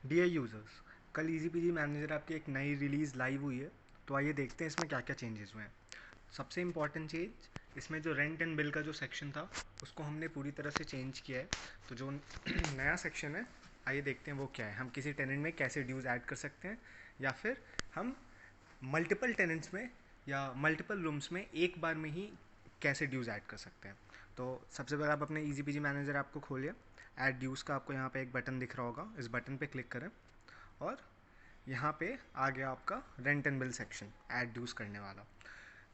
Dear users, कल easy PG manager आपकी एक नई रिलीज़ लाइव हुई है। तो आइए देखते हैं इसमें क्या क्या चेंजेस हुए हैं। सबसे इम्पॉर्टेंट चेंज, इसमें जो रेंट एंड बिल का जो सेक्शन था उसको हमने पूरी तरह से चेंज किया है। तो जो नया सेक्शन है, आइए देखते हैं वो क्या है। हम किसी टेनेंट में कैसे ड्यूज़ ऐड कर सकते हैं, या फिर हम मल्टीपल टेनेंट्स में या मल्टीपल रूम्स में एक बार में ही कैसे ड्यूज़ ऐड कर सकते हैं। तो सबसे पहले आप अपने ईजी पीजी मैनेजर ऐप को खोलिए। ऐड ड्यूज़ का आपको यहाँ पे एक बटन दिख रहा होगा, इस बटन पे क्लिक करें और यहाँ पे आ गया आपका rent and bill section add dues करने वाला।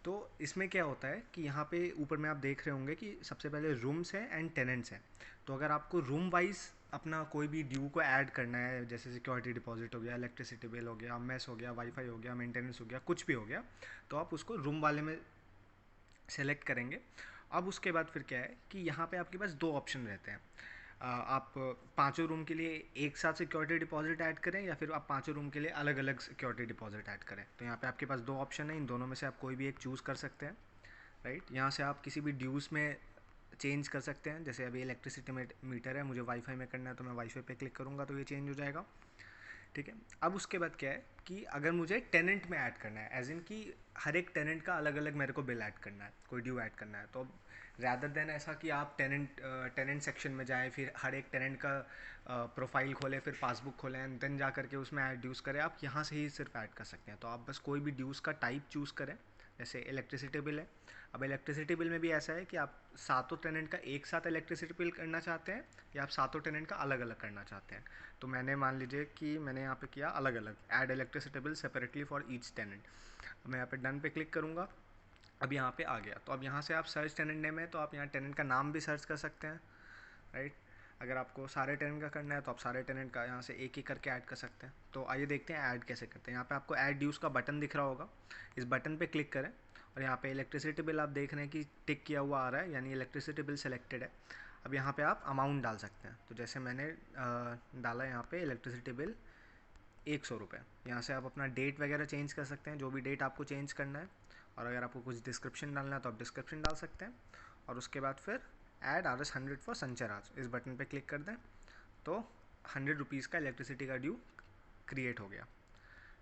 तो इसमें क्या होता है कि यहाँ पे ऊपर में आप देख रहे होंगे कि सबसे पहले रूम्स हैं एंड टेनेंट्स हैं। तो अगर आपको रूम वाइज अपना कोई भी ड्यू को ऐड करना है, जैसे सिक्योरिटी डिपॉजिट हो गया, इलेक्ट्रिसिटी बिल हो गया, मेस हो गया, वाईफाई हो गया, मेंटेनेंस हो गया, कुछ भी हो गया, तो आप उसको रूम वाले में सेलेक्ट करेंगे। अब उसके बाद फिर क्या है कि यहाँ पे आपके पास दो ऑप्शन रहते हैं। आप पाँचों रूम के लिए एक साथ सिक्योरिटी डिपॉजिट ऐड करें, या फिर आप पाँचों रूम के लिए अलग अलग सिक्योरिटी डिपॉजिट ऐड करें। तो यहाँ पे आपके पास दो ऑप्शन है, इन दोनों में से आप कोई भी एक चूज़ कर सकते हैं। राइट, यहाँ से आप किसी भी ड्यूज़ में चेंज कर सकते हैं। जैसे अभी इलेक्ट्रिसिटी मीटर है, मुझे वाईफाई में करना है तो मैं वाईफाई पे क्लिक करूँगा तो ये चेंज हो जाएगा। ठीक है। अब उसके बाद क्या है कि अगर मुझे टेनेंट में ऐड करना है, एज इन कि हर एक टेनेंट का अलग अलग मेरे को बिल ऐड करना है, कोई ड्यू ऐड करना है, तो अब रैदर देन ऐसा कि आप टेनेंट सेक्शन में जाएं, फिर हर एक टेनेंट का प्रोफाइल खोलें, फिर पासबुक खोलें एंड देन जा करके उसमें ऐड ड्यूज़ करें, आप यहाँ से ही सिर्फ ऐड कर सकते हैं। तो आप बस कोई भी ड्यूज़ का टाइप चूज़ करें। जैसे इलेक्ट्रिसिटी बिल है, अब इलेक्ट्रिसिटी बिल में भी ऐसा है कि आप सातों टेनेंट का एक साथ इलेक्ट्रिसिटी बिल करना चाहते हैं, या आप सातों टेनेंट का अलग अलग करना चाहते हैं। तो मैंने मान लीजिए कि मैंने यहाँ पे किया अलग अलग, add electricity bill separately for each tenant. मैं यहाँ पे डन पे क्लिक करूँगा। अब यहाँ पे आ गया। तो अब यहाँ से आप सर्च टेनेंट नेम है, तो आप यहाँ टेनेंट का नाम भी सर्च कर सकते हैं। राइट, अगर आपको सारे टेनेंट का करना है तो आप सारे टेनेंट का यहाँ से एक एक करके ऐड कर सकते हैं। तो आइए देखते हैं ऐड कैसे करते हैं। यहाँ पे आपको ऐड ड्यूज़ का बटन दिख रहा होगा, इस बटन पे क्लिक करें और यहाँ पे इलेक्ट्रिसिटी बिल आप देख रहे हैं कि टिक किया हुआ आ रहा है, यानी इलेक्ट्रिसिटी बिल सेलेक्टेड है। अब यहाँ पे आप अमाउंट डाल सकते हैं। तो जैसे मैंने डाला यहाँ पे इलेक्ट्रिसिटी बिल 100 रुपये। यहाँ से आप अपना डेट वगैरह चेंज कर सकते हैं, जो भी डेट आपको चेंज करना है। और अगर आपको कुछ डिस्क्रिप्शन डालना है तो आप डिस्क्रिप्शन डाल सकते हैं। और उसके बाद फिर ऐड RS 100 फॉर संचय राज, इस बटन पे क्लिक कर दें तो 100 रुपीज़ का इलेक्ट्रिसिटी का ड्यू क्रिएट हो गया।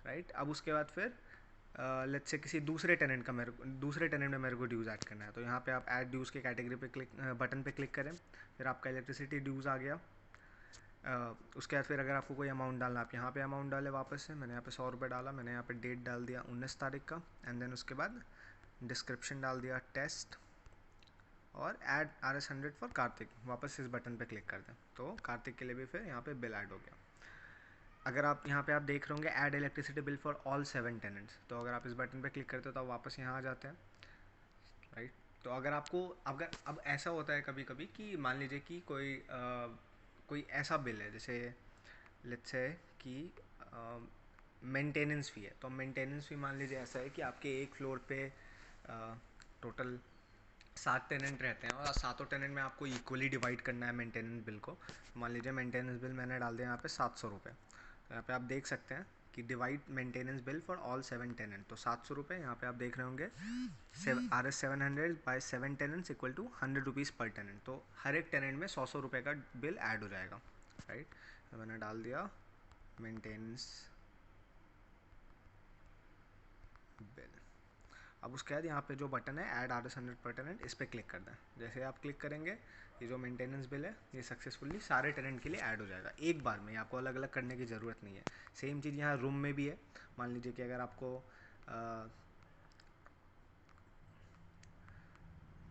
राइट, अब उसके बाद फिर लेट्स से किसी दूसरे टेनेंट में मेरे को ड्यूज़ ऐड करना है, तो यहाँ पे आप ऐड ड्यूज़ के कैटेगरी पे बटन पे क्लिक करें, फिर आपका इलेक्ट्रिसिटी ड्यूज़ आ गया। उसके बाद फिर अगर आपको कोई अमाउंट डालना है, आप यहाँ पे अमाउंट डालें वापस से। मैंने यहाँ पे 100 रुपये डाला, मैंने यहाँ पे डेट डाल दिया 19 तारीख का, एंड देन उसके बाद डिस्क्रिप्शन डाल दिया टेस्ट, और ऐड RS 100 फॉर कार्तिक, वापस इस बटन पे क्लिक कर दें तो कार्तिक के लिए भी फिर यहाँ पे बिल ऐड हो गया। अगर आप यहाँ पे आप देख रहे होंगे add electricity bill for all 7 tenants, तो अगर आप इस बटन पे क्लिक करते हो तो आप वापस यहाँ आ जाते हैं। राइट, तो अगर अब ऐसा होता है कभी कभी कि मान लीजिए कि कोई ऐसा बिल है, जैसे लेट्स से कि मेंटेनेंस फ़ी है। तो मेंटेनेंस फ़ी मान लीजिए ऐसा है कि आपके एक फ्लोर पे टोटल 7 टेनेंट रहते हैं, और सातों टेनेंट में आपको इक्वली डिवाइड करना है मेंटेनेंस बिल को। मान लीजिए मेंटेनेंस बिल मैंने डाल दिया यहाँ पे 700 रुपये। तो यहाँ पे आप देख सकते हैं कि divide maintenance bill for all 7 tenant, तो 700 रुपये। यहाँ पे आप देख रहे होंगे RS 700 by 7 tenants equal to 100 rupees पर टेनेंट। तो हर एक टेनेंट में 100 रुपये का बिल ऐड हो जाएगा। राइट, तो मैंने डाल दिया मेंटेनेंस बिल। अब उसके बाद यहाँ पे जो बटन है ऐड RS 100 पर टेनेंट, इस पर क्लिक कर दें। जैसे आप क्लिक करेंगे, ये जो मेंटेनेंस बिल है ये सक्सेसफुली सारे टेनेंट के लिए ऐड हो जाएगा एक बार में, आपको अलग अलग करने की ज़रूरत नहीं है। सेम चीज़ यहाँ रूम में भी है। मान लीजिए कि अगर आपको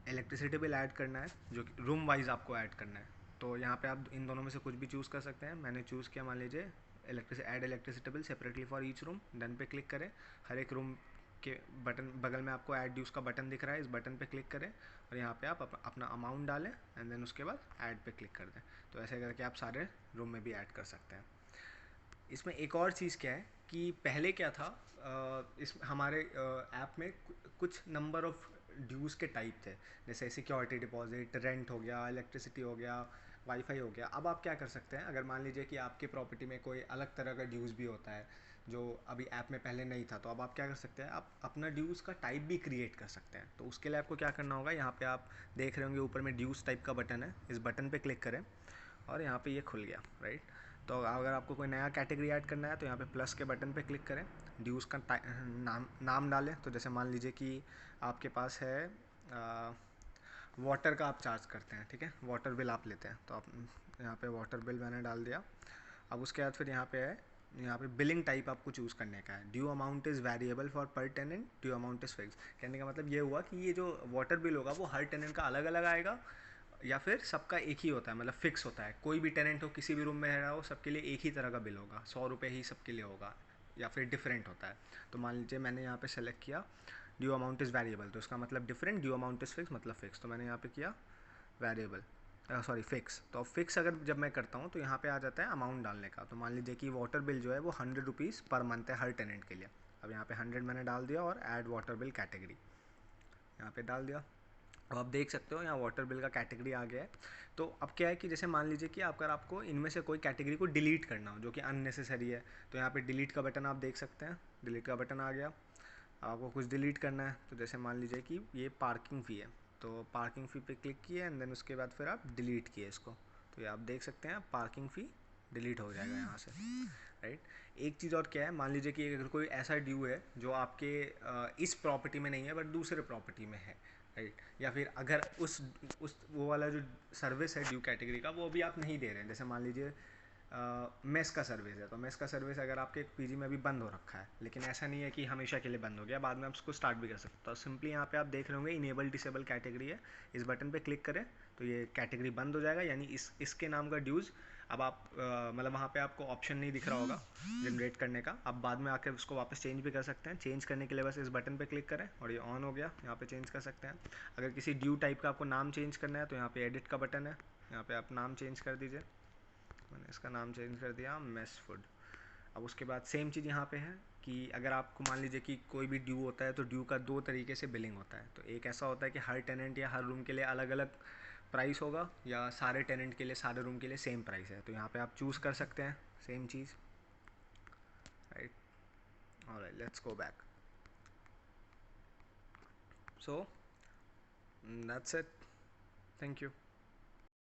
इलेक्ट्रिसिटी बिल ऐड करना है, जो कि रूम वाइज आपको ऐड करना है, तो यहाँ पे आप इन दोनों में से कुछ भी चूज़ कर सकते हैं। मैंने चूज़ किया मान लीजिए add electricity bill separately for each room, done पे क्लिक करें। हर एक रूम के बटन बगल में आपको ऐड ड्यूज़ का बटन दिख रहा है, इस बटन पे क्लिक करें और यहाँ पे आप अपना अमाउंट डालें एंड देन उसके बाद ऐड पे क्लिक कर दें। तो ऐसे करके आप सारे रूम में भी ऐड कर सकते हैं। इसमें एक और चीज़ क्या है कि पहले क्या था, इस हमारे ऐप में कुछ नंबर ऑफ ड्यूज़ के टाइप थे, जैसे सिक्योरिटी डिपॉजिट, रेंट हो गया, इलेक्ट्रिसिटी हो गया, वाईफाई हो गया। अब आप क्या कर सकते हैं, अगर मान लीजिए कि आपके प्रॉपर्टी में कोई अलग तरह का ड्यूज़ भी होता है जो अभी ऐप में पहले नहीं था, तो अब आप क्या कर सकते हैं, आप अपना ड्यूज़ का टाइप भी क्रिएट कर सकते हैं। तो उसके लिए आपको क्या करना होगा, यहाँ पे आप देख रहे होंगे ऊपर में ड्यूज़ टाइप का बटन है, इस बटन पे क्लिक करें और यहाँ पे ये खुल गया। राइट, तो अगर आपको कोई नया कैटेगरी ऐड करना है तो यहाँ पे प्लस के बटन पे क्लिक करें, ड्यूज़ का नाम डालें। तो जैसे मान लीजिए कि आपके पास है वाटर का आप चार्ज करते हैं, ठीक है, वाटर बिल आप लेते हैं, तो आप यहाँ पे वाटर बिल मैंने डाल दिया। अब उसके बाद फिर यहाँ पे है, यहाँ पे बिलिंग टाइप आपको चूज़ करने का है। Due amount is variable for per tenant, due amount is fix. कहने का मतलब ये हुआ कि ये जो वाटर बिल होगा वो हर टेनेंट का अलग अलग आएगा या फिर सबका एक ही होता है, मतलब फिक्स होता है। कोई भी टेनेंट हो, किसी भी रूम में रह रहा हो, सबके लिए एक ही तरह का बिल होगा, 100 रुपये ही सबके लिए होगा, या फिर डिफरेंट होता है। तो मान लीजिए मैंने यहाँ पे सेलेक्ट किया ड्यू अमाउंट इज़ वेरिएबल, तो इसका मतलब different, due amount is fix मतलब फिक्स, तो मैंने यहाँ पे किया वेरिएबल, सॉरी फिक्स। तो अब फिक्स अगर जब मैं करता हूँ तो यहाँ पे आ जाता है अमाउंट डालने का। तो मान लीजिए कि वाटर बिल जो है वो 100 रुपीज़ पर मंथ है हर टेनेंट के लिए। अब यहाँ पे 100 मैंने डाल दिया और ऐड वाटर बिल कैटेगरी यहाँ पे डाल दिया। अब आप देख सकते हो यहाँ वाटर बिल का कैटेगरी आ गया है। तो अब क्या है कि जैसे मान लीजिए कि अगर आपको इनमें से कोई कैटेगरी को डिलीट करना हो जो कि अननेसेसरी है, तो यहाँ पे डिलीट का बटन आप देख सकते हैं, डिलीट का बटन आ गया। आपको कुछ डिलीट करना है तो जैसे मान लीजिए कि ये पार्किंग फ़ी है, तो पार्किंग फ़ी पे क्लिक किए एंड देन उसके बाद फिर आप डिलीट किए इसको, तो ये आप देख सकते हैं पार्किंग फ़ी डिलीट हो जाएगा यहाँ से, राइट। एक चीज़ और क्या है, मान लीजिए कि अगर कोई ऐसा ड्यू है जो आपके इस प्रॉपर्टी में नहीं है बट दूसरे प्रॉपर्टी में है, राइट, या फिर अगर उस वो वाला जो सर्विस है ड्यू कैटेगरी का वो भी आप नहीं दे रहे हैं। जैसे मान लीजिए मेस का सर्विस है, तो मेस का सर्विस अगर आपके पीजी में अभी बंद हो रखा है, लेकिन ऐसा नहीं है कि हमेशा के लिए बंद हो गया, बाद में आप उसको स्टार्ट भी कर सकते हो। तो सिंपली यहाँ पे आप देख रहे होंगे इनेबल डिसेबल कैटेगरी है, इस बटन पे क्लिक करें तो ये कैटेगरी बंद हो जाएगा, यानी इसके नाम का ड्यूज़ अब आप मतलब वहाँ पे आपको ऑप्शन नहीं दिख रहा होगा जनरेट करने का। आप बाद में आकर उसको वापस चेंज भी कर सकते हैं। चेंज करने के लिए बस इस बटन पे क्लिक करें और ये ऑन हो गया, यहाँ पे चेंज कर सकते हैं। अगर किसी ड्यू टाइप का आपको नाम चेंज करना है तो यहाँ पे एडिट का बटन है, यहाँ पे आप नाम चेंज कर दीजिए। मैंने इसका नाम चेंज कर दिया मेस फूड। अब उसके बाद सेम चीज़ यहाँ पे है कि अगर आपको मान लीजिए कि कोई भी ड्यू होता है तो ड्यू का दो तरीके से बिलिंग होता है। तो एक ऐसा होता है कि हर टेनेंट या हर रूम के लिए अलग अलग प्राइस होगा, या सारे टेनेंट के लिए सारे रूम के लिए सेम प्राइस है। तो यहाँ पे आप चूज़ कर सकते हैं same cheese, right. Alright, let's go back. So that's it, thank you.